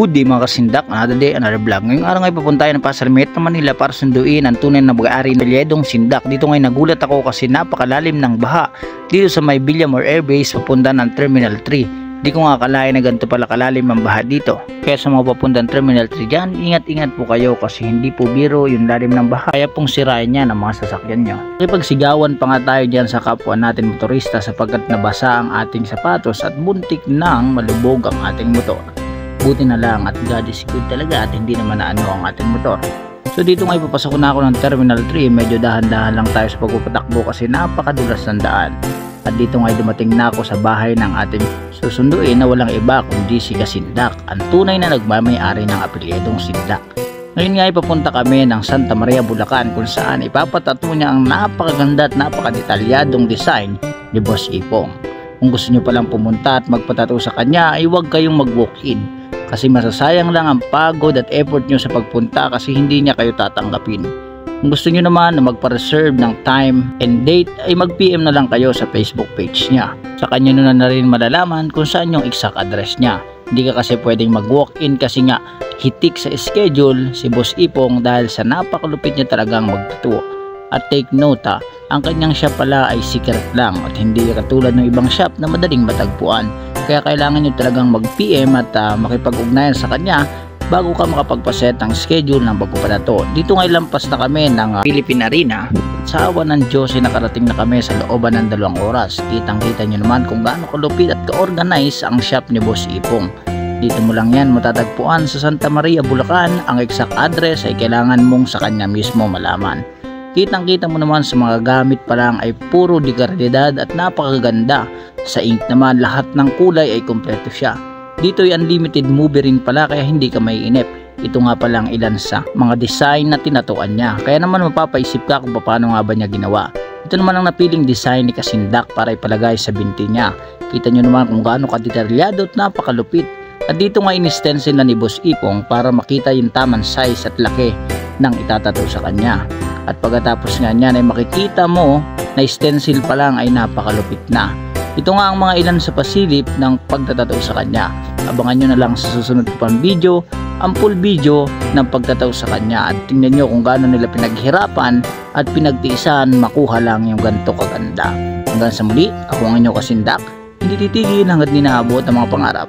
Good day mga kasindak, another day, another vlog. Ngayong araw ay papunta tayo ng Pasay Metro Manila para sunduin ang tunay na mag-aari ng Bilyedong Sindak. Dito ngayon nagulat ako kasi napakalalim ng baha dito sa may Villamor Air Base papunta ng Terminal 3. Di ko nga akalain na ganito pala kalalim ang baha dito. Kaya sa mga papuntang Terminal 3 dyan, ingat-ingat po kayo kasi hindi po biro yung lalim ng baha. Kaya pong sirain niya ng mga sasakyan nyo. Pagsigawan pa nga tayo dyan sa kapwa natin motorista sapagkat nabasa ang ating sapatos at buntik nang malubog ang ating motor. Buti na lang at God is good talaga at hindi naman naano ang ating motor. So dito nga ipapasok na ako ng Terminal 3, medyo dahan-dahan lang tayo sa pagpupatakbo kasi napakadulas ng daan. At dito nga dumating na ako sa bahay ng ating susunduin na walang iba kundi si Kasindak, ang tunay na nagmamay-ari ng Apelyedong Sindak. Ngayon nga ipapunta kami ng Santa Maria, Bulacan kung saan ipapatato niya ang napakaganda at napakadetalyadong design ni Boss Ipong. Kung gusto nyo palang pumunta at magpatato sa kanya ay huwag kayong mag-walk-in. Kasi masasayang lang ang pagod at effort nyo sa pagpunta kasi hindi niya kayo tatanggapin. Kung gusto nyo naman na magpa-reserve ng time and date ay mag-PM na lang kayo sa Facebook page niya. Sa kanya nyo na rin malalaman kung saan yung exact address niya. Hindi ka kasi pwedeng mag-walk-in kasi nga hitik sa schedule si Boss Ipong dahil sa napakalupit niya talagang magtatuo. At take note ang kanyang shop pala ay secret lang at hindi katulad ng ibang shop na madaling matagpuan. Kaya kailangan nyo talagang mag-PM at makipag-ugnayan sa kanya bago ka makapagpaset ng schedule ng pagpapatato. Dito ngay lampas na kami ng Philippine Arena. Sa awa ng Diyos ay nakarating na kami sa looban ng 2 oras. Kitang-kita nyo naman kung gaano kalupit at ka-organize ang shop ni Boss Ipong. Dito mo lang yan matatagpuan sa Santa Maria, Bulacan. Ang exact address ay kailangan mong sa kanya mismo malaman. Kitang-kita mo naman sa mga gamit pa lang ay puro dekalidad at napakaganda. Sa ink naman lahat ng kulay ay kompleto siya. Dito ay unlimited movie rin pala kaya hindi ka maiinip. Ito nga palang ilan sa mga design na tinatuan niya. Kaya naman mapapaisip ka kung paano nga ba niya ginawa. Ito naman ang napiling design ni Kasindak para ipalagay sa binti niya. Kita nyo naman kung gaano kadetalyado at napakalupit. At dito nga in-stencil na ni Boss Ipong para makita yung tamang size at laki ng itatato sa kanya. At pagkatapos nga niyan ay makikita mo na stencil pa lang ay napakalupit na. Ito nga ang mga ilan sa pasilip ng pagtatato sa kanya. Abangan nyo na lang sa susunod ko pang video ang full video ng pagtatato sa kanya at tingnan nyo kung gaano nila pinaghirapan at pinagtiisan makuha lang yung ganito kaganda. Hanggang sa muli, ako ang inyong Kasindak, hindi titigil hanggat ninaabot ang mga pangarap.